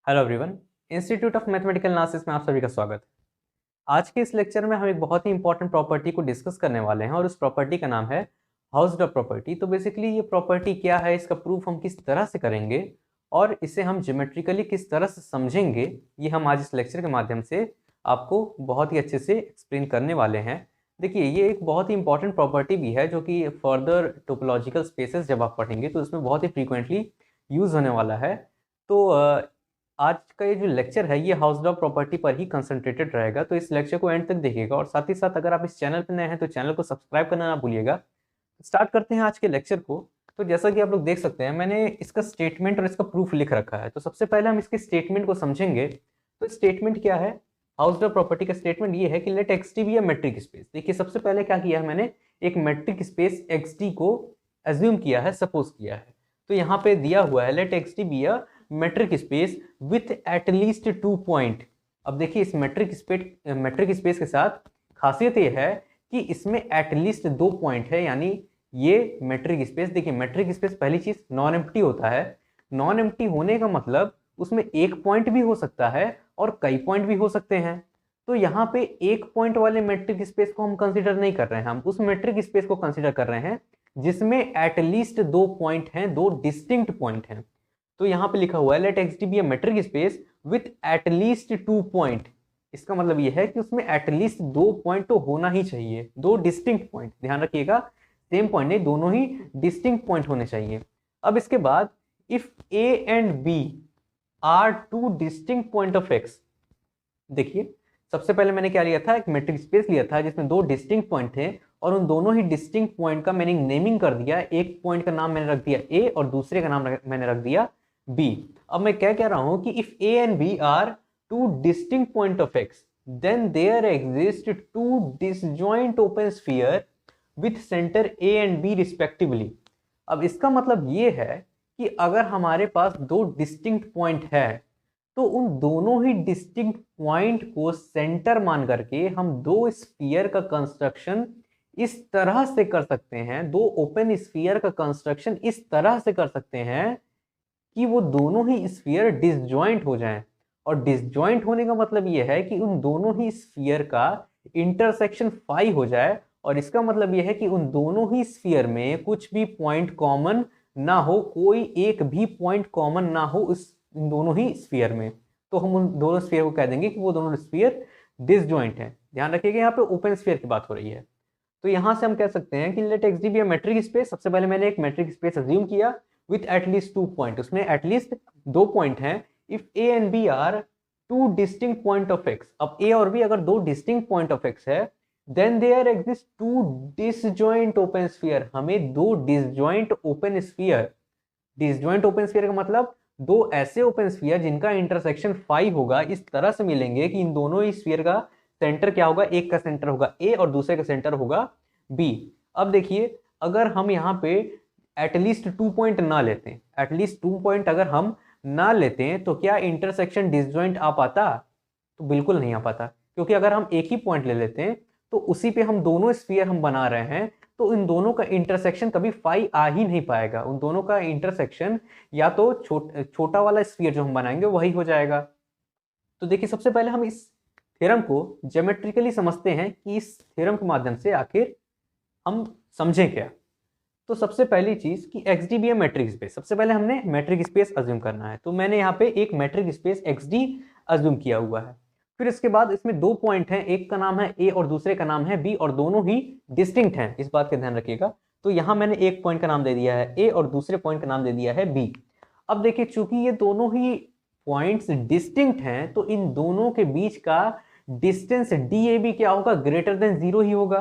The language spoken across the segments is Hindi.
Hello everyone. Institute of mathematical analysis में आप सभी का स्वागत है। आज के इस लेक्चर में हम एक बहुत ही इंपॉर्टेंट प्रॉपर्टी को डिस्कस करने वाले हैं और उस प्रॉपर्टी का नाम है हाउस्ड प्रॉपर्टी। तो बेसिकली ये प्रॉपर्टी क्या है, इसका प्रूफ हम किस तरह से करेंगे और इसे हम ज्योमेट्रिकली किस तरह से समझेंगे, ये हम आज इस लेक्चर के माध्यम से आपको बहुत ही अच्छे से एक्सप्लेन करने वाले हैं। देखिए, ये एक बहुत ही इंपॉर्टेंट प्रॉपर्टी भी है जो कि फर्दर टोपोलॉजिकल स्पेसेस जब आप पढ़ेंगे तो इसमें बहुत ही फ्रीक्वेंटली यूज होने वाला है। तो आज का ये जो लेक्चर है ये हाउस डॉग प्रॉपर्टी पर ही कंसंट्रेटेड रहेगा, तो इस लेक्चर को एंड तक देखिएगा और साथ ही साथ अगर आप इस चैनल पर नए हैं तो चैनल को सब्सक्राइब करना ना भूलिएगा। स्टार्ट करते हैं आज के लेक्चर को। तो जैसा कि आप लोग देख सकते हैं, मैंने इसका स्टेटमेंट और इसका प्रूफ लिख रखा है। तो सबसे पहले हम इसके स्टेटमेंट को समझेंगे। तो स्टेटमेंट क्या है? हाउस डॉग प्रॉपर्टी का स्टेटमेंट ये है कि let X D be a metric space. देखिए, सबसे पहले क्या किया है मैंने, एक मेट्रिक स्पेस एक्स टी को एज्यूम किया है, सपोज किया है। तो यहाँ पे दिया हुआ है let X D be a metric space with at least 2 point. अब देखिए, इस मेट्रिक स्पेस के साथ खासियत ये है कि इसमें एटलीस्ट 2 पॉइंट है। यानी ये मेट्रिक स्पेस, देखिए मेट्रिक स्पेस पहली चीज नॉन एम्प्टी होता है। नॉन एम्प्टी होने का मतलब उसमें एक पॉइंट भी हो सकता है और कई पॉइंट भी हो सकते हैं। तो यहाँ पे एक पॉइंट वाले मेट्रिक स्पेस को हम कंसीडर नहीं कर रहे हैं, हम उस मेट्रिक स्पेस को कंसीडर कर रहे हैं जिसमें एटलीस्ट 2 पॉइंट हैं, 2 डिस्टिंक्ट पॉइंट हैं। तो यहां पे लिखा हुआ है let X D be a metric space with at least 2 point. इसका मतलब यह है कि उसमें एटलीस्ट 2 पॉइंट तो होना ही चाहिए, 2 डिस्टिंक्ट पॉइंट। ध्यान रखिएगा, सेम पॉइंट नहीं, दोनों ही डिस्टिंक्ट पॉइंट होने चाहिए। अब इसके बाद if A and B are 2 distinct point of X. देखिए, सबसे पहले मैंने क्या लिया था, एक मैट्रिक स्पेस लिया था जिसमें 2 डिस्टिंक्ट पॉइंट थे और उन दोनों ही डिस्टिंक्ट पॉइंट का मैंने नेमिंग कर दिया। एक पॉइंट का नाम मैंने रख दिया ए और दूसरे का नाम मैंने रख दिया बी। अब मैं क्या कह रहा हूं कि if A and B are 2 distinct point of X then there exist 2 disjoint open sphere with center A and B respectively. अब इसका मतलब ये है कि अगर हमारे पास 2 डिस्टिंक्ट पॉइंट है तो उन दोनों ही डिस्टिंक्ट पॉइंट को सेंटर मान करके हम 2 स्फीयर का कंस्ट्रक्शन इस तरह से कर सकते हैं, 2 ओपन स्फीयर का कंस्ट्रक्शन इस तरह से कर सकते हैं कि वो दोनों ही स्फीयर डिसजॉइंट हो जाएं। और डिसजॉइंट होने का मतलब ये है कि उन दोनों ही स्फीयर का इंटरसेक्शन फाई हो जाए। और इसका मतलब यह है कि उन दोनों ही स्फीयर में कुछ भी पॉइंट कॉमन ना हो, कोई एक भी पॉइंट कॉमन ना हो इन दोनों ही स्फीयर में। तो हम उन दोनों स्फीयर को कह देंगे कि वो दोनों स्फीयर डिसजॉइंट है। ध्यान रखिएगा, यहाँ पे ओपन स्फीयर की बात हो रही है। तो यहां से हम कह सकते हैं कि let X D be a metric space. सबसे पहले मैंने एक मेट्रिक स्पेस अज्यूम किया विथ एटलीस्ट 2 पॉइंट, उसमें एटलीस्ट 2 पॉइंट हैं। If A and B are 2 distinct point of X, अब ए और बी अगर 2 डिस्टिंक्ट पॉइंट ऑफ एक्स है then there exist 2 disjoint open sphere. हमें 2 disjoint open sphere, disjoint open sphere का मतलब 2 ऐसे ओपन स्फीयर जिनका इंटरसेक्शन 5 होगा, इस तरह से मिलेंगे कि इन दोनों ही स्फीयर का सेंटर क्या होगा, एक का सेंटर होगा ए और दूसरे का सेंटर होगा बी। अब देखिए, अगर हम यहाँ पे एटलीस्ट 2 पॉइंट ना लेते हैं, एटलीस्ट 2 पॉइंट अगर हम ना लेते हैं तो क्या इंटरसेक्शन डिसजॉइंट आ पाता? तो बिल्कुल नहीं आ पाता, क्योंकि अगर हम एक ही पॉइंट ले लेते हैं तो उसी पे हम दोनों स्फीयर हम बना रहे हैं, तो इन दोनों का इंटरसेक्शन कभी फाई आ ही नहीं पाएगा। उन दोनों का इंटरसेक्शन या तो छोटा वाला स्फीयर जो हम बनाएंगे वही हो जाएगा। तो देखिए, सबसे पहले हम इस थ्योरम को ज्योमेट्रिकली समझते हैं कि इस थ्योरम के माध्यम से आखिर हम समझें क्या। तो सबसे पहली चीज कि एक्स डी बी है मैट्रिक स्पेस। सबसे पहले हमने मैट्रिक स्पेस अज्यूम करना है, तो मैंने यहाँ पे एक matric space x D assume किया हुआ है। फिर इसके बाद इसमें 2 पॉइंट हैं, एक का नाम है ए और दूसरे का नाम है बी और दोनों ही डिस्टिंक्ट हैं, इस बात का ध्यान रखिएगा। तो यहाँ मैंने एक पॉइंट का नाम दे दिया है ए और दूसरे पॉइंट का नाम दे दिया है बी। अब देखिए, चूंकि ये दोनों ही पॉइंट्स डिस्टिंक्ट हैं तो इन दोनों के बीच का डिस्टेंस डी ए बी क्या होगा, ग्रेटर देन 0 ही होगा।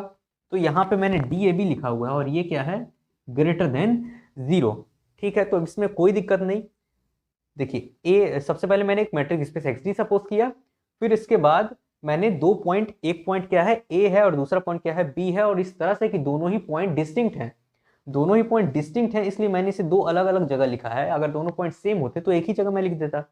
तो यहाँ पे मैंने डी ए बी लिखा हुआ है और ये क्या है, ग्रेटर देन 0। ठीक है, तो इसमें कोई दिक्कत नहीं। देखिए, ए सबसे पहले मैंने एक matric space x D suppose किया, फिर इसके बाद मैंने 2 पॉइंट, एक पॉइंट क्या है ए है और दूसरा पॉइंट क्या है बी है, और इस तरह से कि दोनों ही पॉइंट डिस्टिंक्ट हैं। दोनों ही पॉइंट डिस्टिंक्ट हैं इसलिए मैंने इसे 2 अलग अलग जगह लिखा है। अगर दोनों पॉइंट सेम होते तो एक ही जगह मैं लिख देता।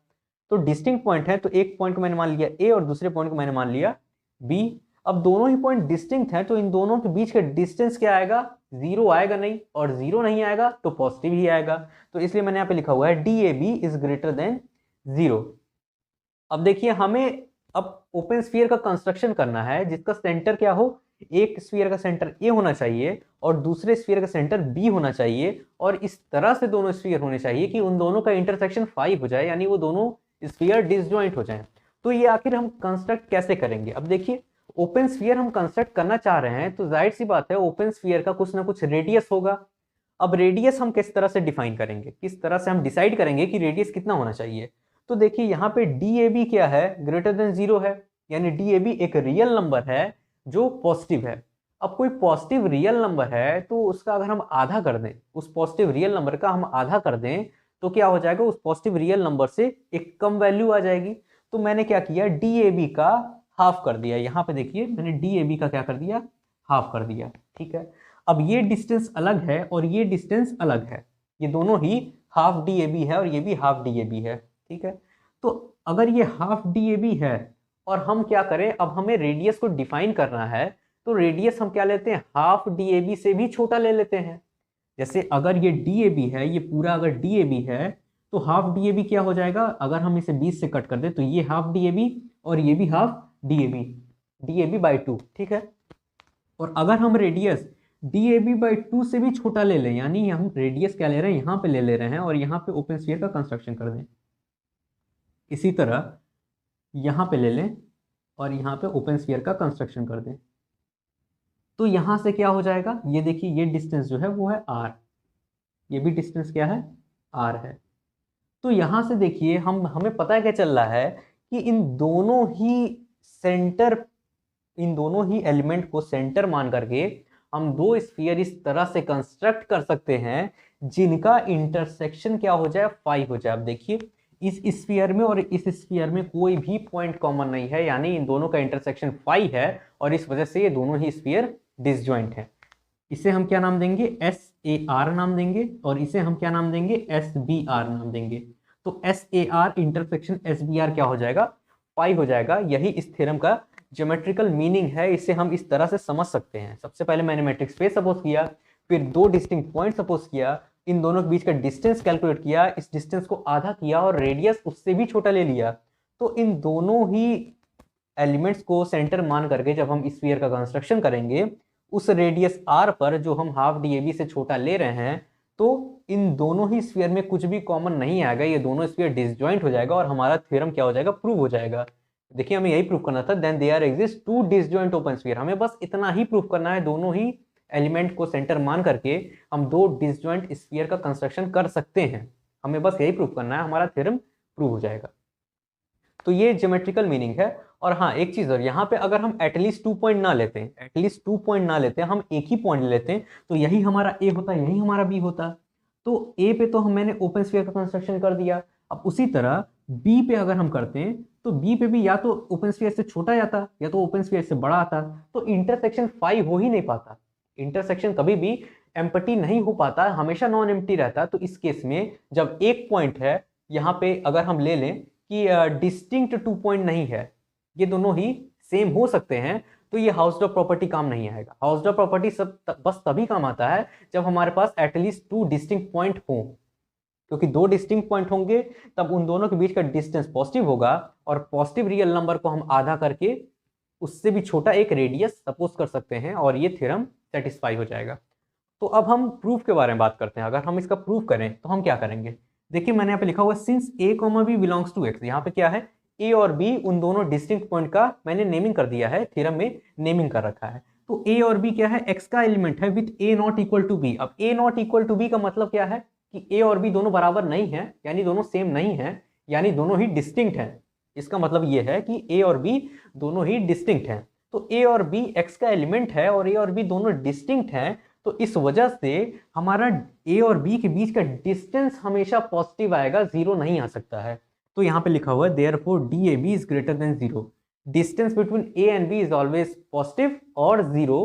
तो डिस्टिंक्ट पॉइंट है तो एक पॉइंट को मैंने मान लिया ए और दूसरे पॉइंट को मैंने मान लिया बी। अब दोनों ही पॉइंट डिस्टिंक्ट हैं तो इन दोनों के बीच का डिस्टेंस क्या आएगा, 0 आएगा नहीं, और 0 नहीं आएगा तो पॉजिटिव ही आएगा। तो इसलिए मैंने यहाँ पे लिखा हुआ है D A B is greater than 0। अब देखिए हमें अब ओपन स्फीयर का कंस्ट्रक्शन करना है जिसका सेंटर क्या हो, एक स्फीयर का सेंटर ए होना चाहिए और दूसरे स्फीयर का सेंटर बी होना चाहिए, और इस तरह से दोनों स्फीयर होने चाहिए कि उन दोनों का इंटरसेक्शन 5 हो जाए, यानी वो दोनों स्फीयर डिसजॉइंट हो जाएं। तो ये आखिर हम कंस्ट्रक्ट कैसे करेंगे? अब देखिए ओपन स्फीयर हम कंस्ट्रक्ट करना चाह रहे हैं तो जाहिर सी बात है ओपन स्फीयर का कुछ ना कुछ रेडियस होगा। अब रेडियस हम किस तरह से डिफाइन करेंगे, किस तरह से हम डिसाइड करेंगे कि रेडियस कितना होना चाहिए? तो देखिए यहाँ पे DAB क्या है, ग्रेटर देन 0 है, यानी DAB एक रियल नंबर है जो पॉजिटिव है। अब कोई पॉजिटिव रियल नंबर है तो उसका अगर हम आधा कर दें, उस पॉजिटिव रियल नंबर का हम आधा कर दें तो क्या हो जाएगा, उस पॉजिटिव रियल नंबर से एक कम वैल्यू आ जाएगी। तो मैंने क्या किया, DAB का हाफ कर दिया। यहाँ पे देखिए मैंने DAB का क्या कर दिया, हाफ कर दिया। ठीक है, अब ये डिस्टेंस अलग है और ये डिस्टेंस अलग है, ये दोनों ही हाफ DAB है और ये भी हाफ DAB है। ठीक है, तो अगर ये हाफ DAB है और हम क्या करें, अब हमें रेडियस को डिफाइन करना है, तो रेडियस हम क्या लेते हैं, हाफ DAB से भी छोटा ले लेते हैं। जैसे अगर ये DAB है, ये पूरा अगर DAB है तो हाफ DAB क्या हो जाएगा, अगर हम इसे 20 से कट कर दे तो ये हाफ DAB और ये भी हाफ DAB, DAB बाई 2। ठीक है, और अगर हम रेडियस DAB बाई 2 से भी छोटा ले लें, यानी हम रेडियस क्या ले रहे हैं, यहाँ पे ले रहे हैं और यहाँ पे ओपन स्फीयर का कंस्ट्रक्शन कर दें, इसी तरह यहाँ पे ले लें और यहाँ पे ओपन स्फीयर का कंस्ट्रक्शन कर दें, तो यहाँ से क्या हो जाएगा, ये देखिए ये डिस्टेंस जो है वो है r, ये भी डिस्टेंस क्या है, r है। तो यहाँ से देखिए हमें पता है क्या चल रहा है कि इन दोनों ही एलिमेंट को सेंटर मान करके हम दो स्फीयर इस तरह से कंस्ट्रक्ट कर सकते हैं जिनका इंटरसेक्शन क्या हो जाए, 5 हो जाए। अब देखिए इस स्फीयर में और इस स्फीयर में कोई भी पॉइंट कॉमन नहीं है, यानी इन दोनों का इंटरसेक्शन 5 है और इस वजह से ये दोनों ही स्फीयर डिसजॉइंट है। इसे हम क्या नाम देंगे, SAR नाम देंगे, और इसे हम क्या नाम देंगे, SBR नाम देंगे। तो SAR इंटरसेक्शन SBR क्या हो जाएगा, 5 हो जाएगा। यही इस थ्योरम का ज्योमेट्रिकल मीनिंग है, इसे हम इस तरह से समझ सकते हैं। सबसे पहले मैंने मैट्रिक्स स्पेस सपोज किया, फिर दो डिस्टिंक्ट पॉइंट सपोज किया, इन दोनों के बीच का डिस्टेंस कैलकुलेट किया, इस डिस्टेंस को आधा किया और रेडियस उससे भी छोटा ले लिया। तो इन दोनों ही एलिमेंट्स को सेंटर मान करके जब हम स्फीयर का कंस्ट्रक्शन करेंगे, उस रेडियस r पर जो हम हाफ DAB से छोटा ले रहे हैं, तो इन दोनों ही स्फीयर में कुछ भी कॉमन नहीं आएगा, ये दोनों स्फीयर डिसजॉइंट हो जाएगा और हमारा थ्योरम क्या हो जाएगा, प्रूव हो जाएगा। देखिए हमें यही प्रूव करना था, then there exist two disjoint open sphere. हमें बस इतना ही प्रूव करना है, दोनों ही एलिमेंट को सेंटर मान करके हम दो डिसजॉइंट स्फीयर का कंस्ट्रक्शन कर सकते हैं। हमें बस यही प्रूव करना है, हमारा थ्योरम प्रूव हो जाएगा। तो ये ज्योमेट्रिकल मीनिंग है। और हाँ एक चीज और, यहाँ पे अगर हम एटलीस्ट 2 पॉइंट ना लेते हैं, एटलीस्ट 2 पॉइंट ना लेते हैं, हम एक ही पॉइंट लेते हैं, तो यही हमारा ए होता, यही हमारा बी होता। तो ए पे तो मैंने ओपन स्फीयर का कंस्ट्रक्शन कर दिया। अब उसी तरह बी पे अगर हम करते हैं तो बी पे भी या तो ओपन स्फीयर से छोटा आता या तो ओपन स्फीयर से बड़ा आता, तो इंटरसेक्शन 5 हो ही नहीं पाता। इंटरसेक्शन कभी भी एम्प्टी नहीं हो पाता, हमेशा नॉन एम्प्टी रहता। तो इस केस में जब एक पॉइंट है यहाँ पे, अगर हम ले लें कि डिस्टिंक्ट 2 पॉइंट नहीं है, ये दोनों ही सेम हो सकते हैं, तो ये हाउसडॉ प्रॉपर्टी काम नहीं आएगा। हाउसडॉ प्रॉपर्टी बस तभी काम आता है जब हमारे पास एटलीस्ट 2 डिस्टिंक्ट पॉइंट हो, क्योंकि 2 डिस्टिंक्ट पॉइंट होंगे तब उन दोनों के बीच का डिस्टेंस पॉजिटिव होगा, और पॉजिटिव रियल नंबर को हम आधा करके उससे भी छोटा एक रेडियस सपोज कर सकते हैं और ये थ्योरम सेटिस्फाई हो जाएगा। तो अब हम प्रूफ के बारे में बात करते हैं। अगर हम इसका प्रूफ करें तो हम क्या करेंगे, देखिए मैंने यहाँ पे लिखा हुआ since a, b belongs to x। यहाँ पे क्या है, a और b उन दोनों डिस्टिंक्ट पॉइंट का मैंने नेमिंग कर दिया है, थ्योरम में नेमिंग कर रखा है। तो a और b क्या है, x का एलिमेंट है with a not equal to b। अब a not equal to b का मतलब क्या है कि a और b दोनों बराबर नहीं है, यानी दोनों सेम नहीं है, यानी दोनों ही डिस्टिंक्ट हैं। इसका मतलब ये है कि a और b दोनों ही डिस्टिंक्ट हैं। तो a और b x का एलिमेंट है और a और b दोनों डिस्टिंक्ट हैं, तो इस वजह से हमारा a और b के बीच का डिस्टेंस हमेशा पॉजिटिव आएगा, जीरो नहीं आ सकता है। तो यहाँ पे लिखा हुआ है therefore DAB is greater than 0, distance between a and b is always positive और 0।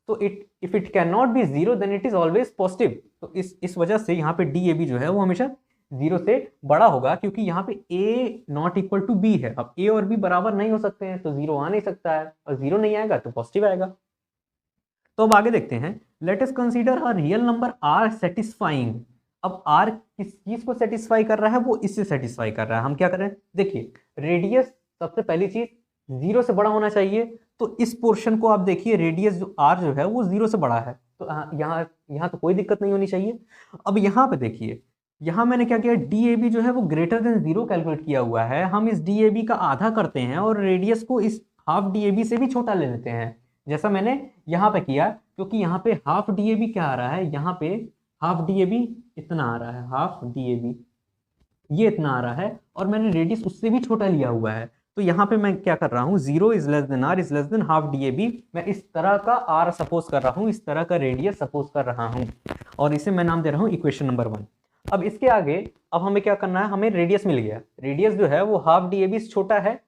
तो if it can not be 0 then it is always positive. तो इस वजह से यहाँ पे DAB जो है वो हमेशा 0 से बड़ा होगा, क्योंकि यहाँ पे a not equal to b है। अब a और b बराबर नहीं हो सकते हैं, तो 0 आ नहीं सकता है, और 0 नहीं आएगा तो पॉजिटिव आएगा। तो अब आगे देखते हैं, let us consider a real number r satisfying. अब r किस चीज को सेटिस्फाई कर रहा है, वो इससे सेटिस्फाई कर रहा है। हम क्या करें, देखिए रेडियस सबसे पहली चीज 0 से बड़ा होना चाहिए। तो इस पोर्शन को आप देखिए, रेडियस जो r जो है वो 0 से बड़ा है, तो यहाँ तो कोई दिक्कत नहीं होनी चाहिए। अब यहाँ पे देखिए, यहाँ मैंने क्या किया, DAB जो है वो ग्रेटर देन 0 कैलकुलेट किया हुआ है। हम इस DAB का आधा करते हैं और रेडियस को इस हाफ DAB से भी छोटा ले लेते हैं, जैसा मैंने यहाँ पे किया। क्योंकि यहाँ पे हाफ DAB क्या आ रहा है, यहाँ पे हाफ DAB इतना आ रहा है, हाफ DAB ये इतना आ रहा है, और मैंने रेडियस उससे भी छोटा लिया हुआ है। तो यहाँ पे मैं क्या कर रहा हूँ, 0 is less than r is less than half DAB। मैं इस तरह का r सपोज कर रहा हूँ, इस तरह का रेडियस सपोज कर रहा हूँ, और इसे मैं नाम दे रहा हूँ इक्वेशन नंबर 1। अब इसके आगे अब हमें क्या करना है, हमें रेडियस मिल गया, रेडियस जो है वो हाफ DAB से छोटा है,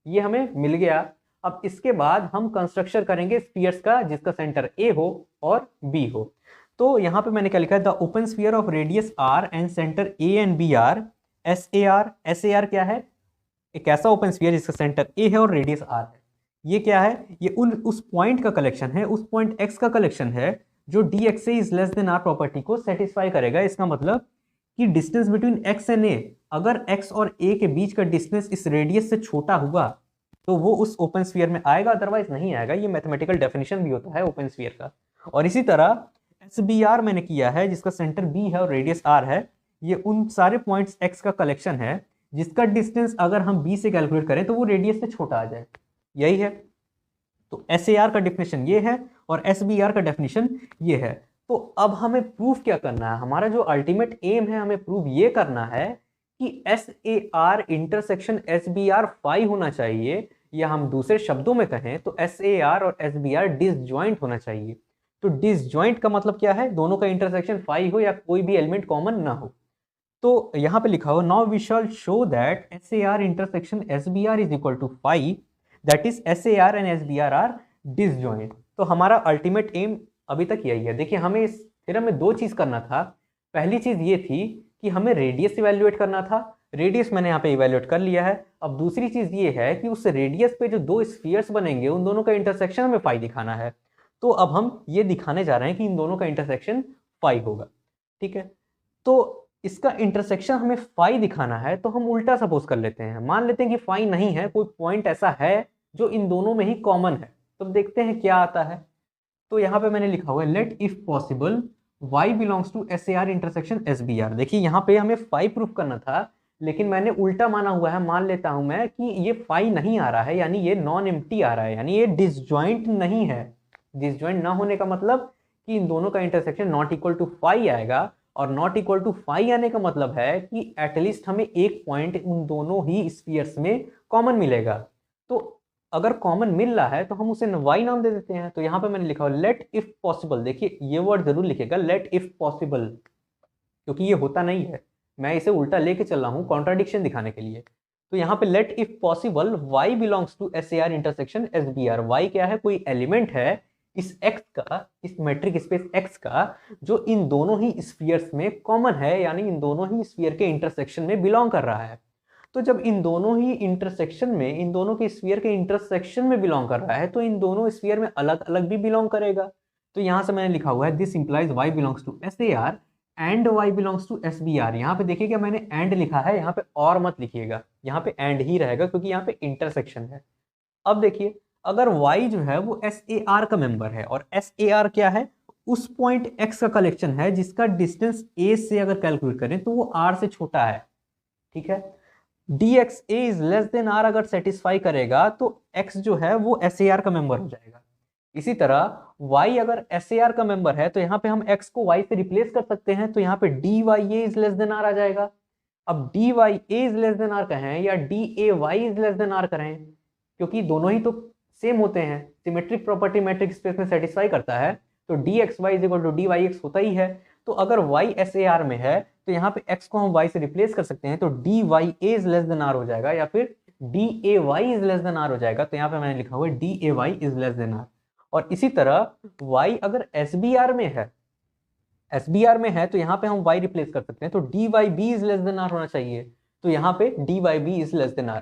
ये हमें मिल गया। अब इसके बाद हम कंस्ट्रक्शन करेंगे स्फीयर्स का जिसका सेंटर A हो और B हो। तो यहाँ पे मैंने क्या लिखा है, the open sphere of radius r and center A and B are SAR क्या है, एक ऐसा ओपन स्फीयर जिसका सेंटर A है और रेडियस r है। ये क्या है, ये उस पॉइंट का कलेक्शन है, उस पॉइंट x का कलेक्शन है जो dxa is less than r property को सेटिस्फाई करेगा। इसका मतलब कि distance between x and a, अगर x और a के बीच का डिस्टेंस इस रेडियस से छोटा हुआ तो वो उस ओपन स्फीयर में आएगा, अदरवाइज नहीं आएगा। ये मैथमेटिकल डेफिनेशन भी होता है ओपन स्फीयर का। और इसी तरह SBR मैंने किया है जिसका सेंटर B है और रेडियस r है। ये उन सारे पॉइंट्स x का कलेक्शन है जिसका डिस्टेंस अगर हम B से कैलकुलेट करें तो वो रेडियस से छोटा आ जाए, यही है। तो SAR का डेफिनेशन ये है और SBR का डेफिनेशन ये है। तो अब हमें प्रूफ क्या करना है, हमारा जो अल्टीमेट एम है, हमें प्रूफ ये करना है कि SAR इंटरसेक्शन SBR फाई होना चाहिए, या हम दूसरे शब्दों में कहें तो SAR और SBR डिसजॉइंट होना चाहिए। तो डिसजॉइंट का मतलब क्या है, दोनों का इंटरसेक्शन फाई हो या कोई भी एलिमेंट कॉमन ना हो। तो यहाँ पे लिखा हो, now we shall show that SAR intersection SBR is equal to phi, that is SAR and SBR are disjoint. तो हमारा अल्टीमेट एम अभी तक यही है। देखिए, हमें इस थ्योरम में दो चीज करना था। पहली चीज ये थी कि हमें रेडियस इवेल्युएट करना था, रेडियस मैंने यहाँ पे इवेल्युएट कर लिया है। अब दूसरी चीज ये है कि उस रेडियस पे जो दो स्फीयर्स बनेंगे उन दोनों का इंटरसेक्शन हमें फाई दिखाना है। तो अब हम ये दिखाने जा रहे हैं कि इन दोनों का इंटरसेक्शन फाई होगा, ठीक है। तो इसका इंटरसेक्शन हमें फाई दिखाना है, तो हम उल्टा सपोज कर लेते हैं, मान लेते हैं कि फाई नहीं है, कोई पॉइंट ऐसा है जो इन दोनों में ही कॉमन है। तो देखते हैं क्या आता है। तो यहाँ पे मैंने लिखा हुआ है, let if possible y belongs to SAR intersection SBR। देखिए यहाँ पे हमें फाई प्रूफ करना था, लेकिन मैंने उल्टा माना हुआ है, मान लेता हूं मैं कि ये फाई नहीं आ रहा है, यानी ये नॉन एम्प्टी आ रहा है, यानी ये डिसजॉइंट नहीं है। डिसजॉइंट ना होने का मतलब कि इन दोनों का intersection not equal to phi आएगा, और नॉट इक्वल टू फाई आने का मतलब है कि एटलीस्ट हमें एक पॉइंट उन दोनों ही स्फीयर्स में कॉमन मिलेगा। तो अगर कॉमन मिल रहा है तो हम उसे y नाम दे देते हैं। तो यहाँ पे मैंने लिखा हुआ लेट इफ पॉसिबल, देखिए ये वर्ड जरूर लिखेगा, लेट इफ पॉसिबल, क्योंकि ये होता नहीं है, मैं इसे उल्टा लेके चल रहा हूँ कॉन्ट्राडिक्शन दिखाने के लिए। तो यहाँ पे let if possible y belongs to SAR intersection SBR। y क्या है, कोई एलिमेंट है इस x का, इस मेट्रिक स्पेस x का, जो इन दोनों ही स्फीयर्स में कॉमन है, यानी इन दोनों ही स्फीयर के इंटरसेक्शन में बिलोंग कर रहा है। तो जब इन दोनों ही इंटरसेक्शन में, इन दोनों के स्फीयर के इंटरसेक्शन में बिलोंग कर रहा है, तो इन दोनों स्फीयर में अलग अलग भी बिलोंग करेगा। तो यहाँ से मैंने लिखा हुआ है, this implies y belongs to SAR and y belongs to SBR। यहाँ पे देखिएगा मैंने एंड लिखा है, यहाँ पे और मत लिखिएगा, यहाँ पे एंड ही रहेगा क्योंकि यहाँ पे इंटरसेक्शन है। अब देखिए, अगर y जो है वो SAR का मेंबर है, और SAR क्या है, उस पॉइंट x का कलेक्शन है जिसका डिस्टेंस a से अगर कैलकुलेट करें तो वो r से छोटा है, ठीक है। dxa is less than r अगर सेटिस्फाई करेगा तो x जो है वो SAR का मेंबर हो जाएगा। इसी तरह y अगर SAR का मेंबर है तो यहाँ पे हम x को y से रिप्लेस कर सकते हैं, तो यहाँ पे dya is less than r आ जाएगा। अब dya is less than r कहें या day is less than r करें, क्योंकि दोनों ही तो सेम होते हैं, सिमेट्रिक प्रॉपर्टी मैट्रिक स्पेस में सेटिस्फाई करता है, तो dxy is equal to dyx होता ही है। तो अगर y SAR में है तो यहाँ पे x को हम y से रिप्लेस कर सकते हैं, तो dya is less than r हो जाएगा, या फिर day is less than r हो जाएगा। तो यहाँ पे मैंने लिखा हुआ है day is less than r। और इसी तरह y अगर SBR में है, SBR में है तो यहाँ पे हम y रिप्लेस कर सकते हैं, तो dyb is less than r होना चाहिए, तो यहाँ पे dyb is less than r।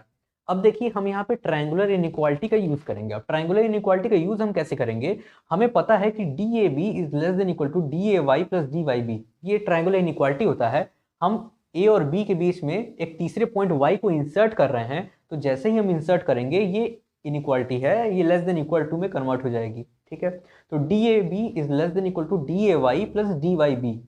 अब देखिए, हम यहाँ पे ट्रायंगुलर इनइक्वालिटी का यूज करेंगे। अब ट्रायंगुलर इनइक्वालिटी का यूज हम कैसे करेंगे, हमें पता है कि DAB is less than equal to DAY plus DYB, ये ट्रायंगुलर इनइक्वालिटी होता है। हम A और B के बीच में एक तीसरे पॉइंट Y को इंसर्ट कर रहे हैं, तो जैसे ही हम इंसर्ट करेंगे ये इनइक्वालिटी है, ये लेस देन इक्वल टू में कन्वर्ट हो जाएगी, ठीक है। तो D A B is less than equal to D A Y plus D Y B,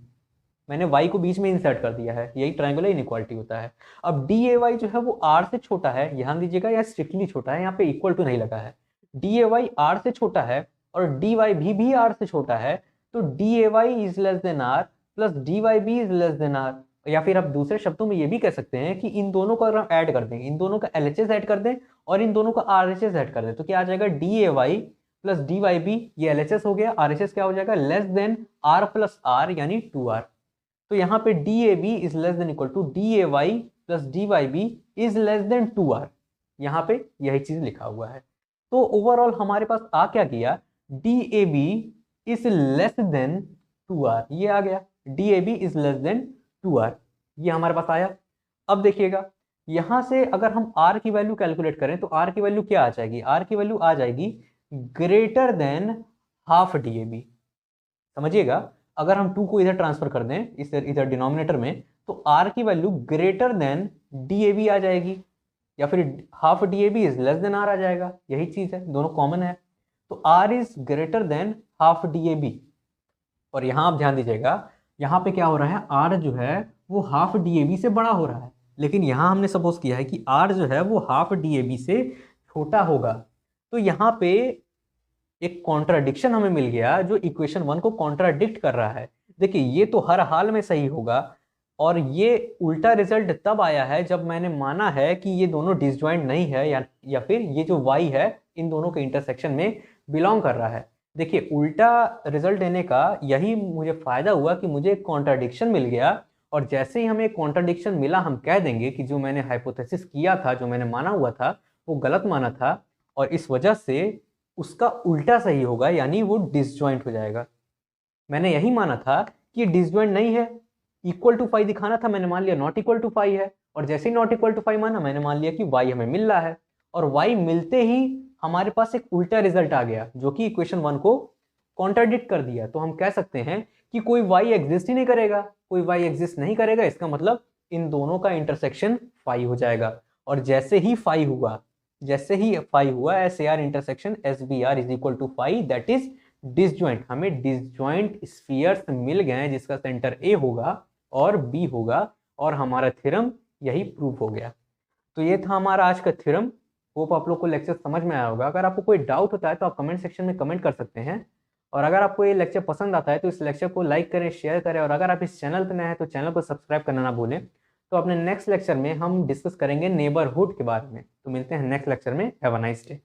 मैंने y को बीच में इंसर्ट कर दिया है, यही ट्रायंगुलर इनइक्वालिटी होता है। अब डी ए वाई जो है वो r से छोटा है, ध्यान दीजिएगा यह स्ट्रिक्टली छोटा है, यहाँ पे इक्वल टू नहीं लगा है। डी ए वाई r से छोटा है और डी वाई भी r से छोटा है, तो D A Y is less than r plus D Y B is less than r। या फिर आप दूसरे शब्दों में ये भी कह सकते हैं कि इन दोनों को अगर हम ऐड कर दें, इन दोनों का LHS ऐड कर दें और इन दोनों का RHS ऐड कर दें, तो क्या आ जाएगा D A Y plus D Y B, ये LHS हो गया, RHS क्या हो जाएगा less than r plus r यानी 2r। तो यहाँ पे D A B is less than equal to D A Y plus D Y B is less than 2r, यहाँ पे यही चीज लिखा हुआ है। तो ओवरऑल हमारे पास आ क्या गया, D A B is less than 2r, ये आ गया D A B is less than 2r, ये हमारे पास आया। अब देखिएगा यहां से अगर हम r की वैल्यू कैलकुलेट करें तो r की वैल्यू क्या आ जाएगी, r की वैल्यू आ जाएगी greater than half D A B. समझिएगा, अगर हम 2 को इधर ट्रांसफर कर दें इधर डिनोमिनेटर में, तो r की value greater than d A B आ जाएगी, या फिर half D A B is less than r आ जाएगा, यही चीज है, दोनों कॉमन है। तो r is greater than half D A B. और यहाँ आप ध्यान दीजिएगा, यहाँ पे क्या हो रहा है, r जो है वो हाफ डी ए बी से बड़ा हो रहा है, लेकिन यहाँ हमने सपोज किया है कि r जो है वो हाफ डी ए बी से छोटा होगा। तो यहाँ पे एक कॉन्ट्राडिक्शन हमें मिल गया जो इक्वेशन 1 को कॉन्ट्राडिक्ट कर रहा है। देखिए ये तो हर हाल में सही होगा, और ये उल्टा रिजल्ट तब आया है जब मैंने माना है कि ये दोनों डिसजॉइंट नहीं है, या फिर ये जो y है इन दोनों के इंटरसेक्शन में बिलोंग कर रहा है। देखिए उल्टा रिजल्ट देने का यही मुझे फायदा हुआ कि मुझे एक कॉन्ट्राडिक्शन मिल गया, और जैसे ही हमें एक कॉन्ट्राडिक्शन मिला हम कह देंगे कि जो मैंने हाइपोथेसिस किया था, जो मैंने माना हुआ था वो गलत माना था, और इस वजह से उसका उल्टा सही होगा, यानी वो डिसजॉइंट हो जाएगा। मैंने यही माना था कि ये डिसजॉइंट नहीं है, इक्वल टू 5 दिखाना था, मैंने मान लिया नॉट इक्वल टू 5 है, और जैसे ही नॉट इक्वल टू 5 माना मैंने मान लिया कि y हमें मिल रहा है, और y मिलते ही हमारे पास एक उल्टा रिजल्ट आ गया जो कि इक्वेशन 1 को कॉन्ट्राडिक्ट कर दिया। तो हम कह सकते हैं कि कोई y एग्जिस्ट ही नहीं करेगा, कोई y एग्जिस्ट नहीं करेगा, इसका मतलब इन दोनों का इंटरसेक्शन 5 हो जाएगा। और जैसे ही 5 हुआ S A R intersection S B R is equal to 5, that is disjoint. हमें डिसजॉइंट स्फीयर्स मिल गए हैं जिसका सेंटर ए होगा और बी होगा, और हमारा थ्योरम यही प्रूव हो गया। तो ये था हमारा आज का थ्योरम। होप आप लोग को लेक्चर समझ में आया होगा। अगर आपको कोई डाउट होता है तो आप कमेंट सेक्शन में कमेंट कर सकते हैं, और अगर आपको ये लेक्चर पसंद आता है तो इस लेक्चर को लाइक करें, शेयर करें, और अगर आप इस चैनल पर नए हैं तो चैनल को सब्सक्राइब करना ना भूलें। तो अपने नेक्स्ट लेक्चर में हम डिस्कस करेंगे नेबरहुड के बारे में। तो मिलते हैं नेक्स्ट लेक्चर में। Have a nice day.